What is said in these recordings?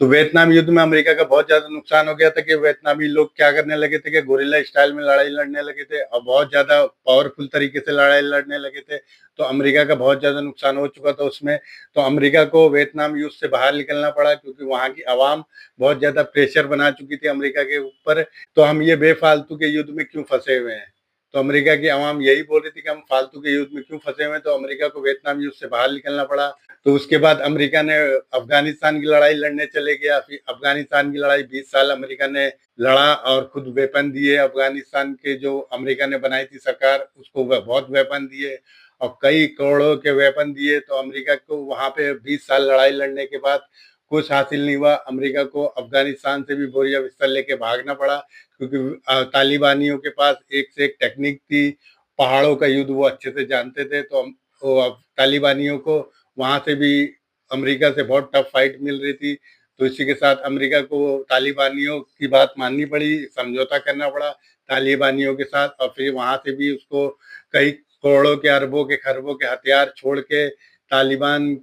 तो वियतनाम युद्ध में अमेरिका का बहुत ज़्यादा नुकसान हो गया था कि वियतनामी लोग क्या करने लगे थे कि गोरिल्ला स्टाइल में लड़ाई लड़ने लगे थे और बहुत ज़्यादा पावरफुल तरीके से लड़ाई लड़ने लगे थे। तो अमेरिका का बहुत ज़्यादा नुकसान हो चुका था उसमें। तो अमेरिका को वियतनाम युद्ध से बाहर निकलना पड़ा क्योंकि वहाँ की आवाम बहुत ज़्यादा प्रेशर बना चुकी थी अमेरिका के ऊपर। तो हम ये बेफालतू के युद्ध में क्यों फँसे हुए हैं? तो अमेरिका की आवाम यही बोल रही थी कि हम फालतू के युद्ध में क्यों फँसे हुए हैं, तो अमेरिका को वियतनाम युद्ध से बाहर निकलना पड़ा। तो उसके बाद अमेरिका ने अफ़गानिस्तान की लड़ाई लड़ने चले गया। फिर अफ़गानिस्तान की लड़ाई 20 साल अमेरिका ने लड़ा और खुद वेपन दिए। अफ़गानिस्तान के जो अमेरिका ने बनाई थी सरकार, उसको बहुत वेपन दिए और कई करोड़ों के वेपन दिए। तो अमेरिका को वहाँ पे 20 साल लड़ाई लड़ने के बाद कुछ हासिल नहीं हुआ। अमेरिका को अफ़गानिस्तान से भी बोरिया बिस्तर लेके भागना पड़ा क्योंकि तालिबानियों के पास एक से एक टेक्निक थी। पहाड़ों का युद्ध वो अच्छे से जानते थे। तो वो अब तालिबानियों को वहाँ से भी अमेरिका से बहुत टफ फाइट मिल रही थी। तो इसी के साथ अमेरिका को तालिबानियों की बात माननी पड़ी, समझौता करना पड़ा तालिबानियों के साथ और फिर वहाँ से भी उसको कई करोड़ों के, अरबों के, खरबों के हथियार छोड़ के तालिबान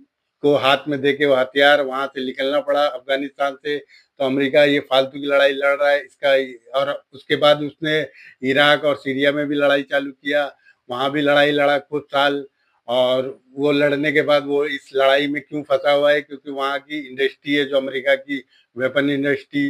को हाथ में देके वो हथियार वहाँ से निकलना पड़ा अफ़गानिस्तान से। तो अमेरिका ये फालतू की लड़ाई लड़ रहा है इसका। और उसके बाद उसने इराक और सीरिया में भी लड़ाई चालू किया। वहाँ भी लड़ाई लड़ा कुछ साल और वो लड़ने के बाद वो इस लड़ाई में क्यों फँसा हुआ है क्योंकि वहाँ की इंडस्ट्री है जो अमेरिका की वेपन इंडस्ट्री,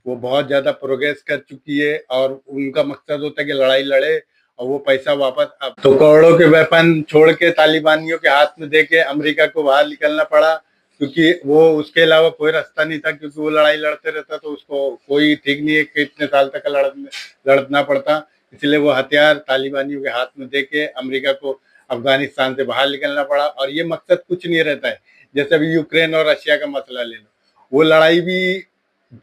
वो बहुत ज़्यादा प्रोग्रेस कर चुकी है और उनका मकसद होता है कि लड़ाई लड़े और वो पैसा वापस तो करोड़ों के वेपन छोड़ के तालिबानियों के हाथ में देके अमेरिका को बाहर निकलना पड़ा क्योंकि वो उसके अलावा कोई रास्ता नहीं था क्योंकि वो लड़ाई लड़ते रहता तो उसको कोई ठीक नहीं है कि इतने साल तक लड़ना पड़ता। इसलिए वो हथियार तालिबानियों के हाथ में देके अमेरिका को अफ़गानिस्तान से बाहर निकलना पड़ा और ये मकसद कुछ नहीं रहता है। जैसे अभी यूक्रेन और रशिया का मसला ले लो, वो लड़ाई भी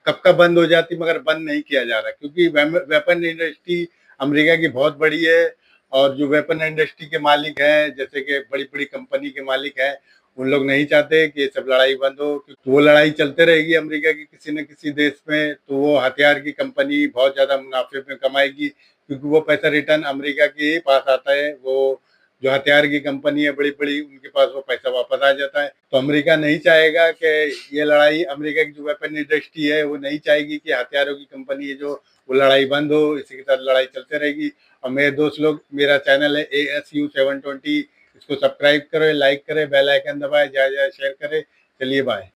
कब का बंद हो जाती मगर बंद नहीं किया जा रहा क्योंकि वेपन इंडस्ट्री अमेरिका की बहुत बड़ी है और जो वेपन इंडस्ट्री के मालिक हैं जैसे कि बड़ी-बड़ी कंपनी के मालिक हैं, उन लोग नहीं चाहते कि ये सब लड़ाई बंद हो क्योंकि वो लड़ाई चलते रहेगी अमेरिका की किसी न किसी देश में, तो वो हथियार की कंपनी बहुत ज़्यादा मुनाफ़े में कमाएगी क्योंकि वो पैसा रिटर्न अमेरिका के ही पास आता है। वो जो हथियार की कंपनी है बड़ी-बड़ी उनके पास वो पैसा वापस आ जाता है। तो अमेरिका नहीं चाहेगा कि ये लड़ाई अमेरिका की जो वेपन इंडस्ट्री है वो नहीं चाहेगी कि हथियारों की कंपनी है जो वो लड़ाई बंद हो, इसी के साथ लड़ाई चलते रहेगी। और मेरे दोस्त लोग मेरा चैनल है ASU 720 इसको सब्सक्राइब करें, लाइक करें, बेल आइकन दबाएँ, ज़्यादा से ज़्यादा शेयर करें। चलिए बाय।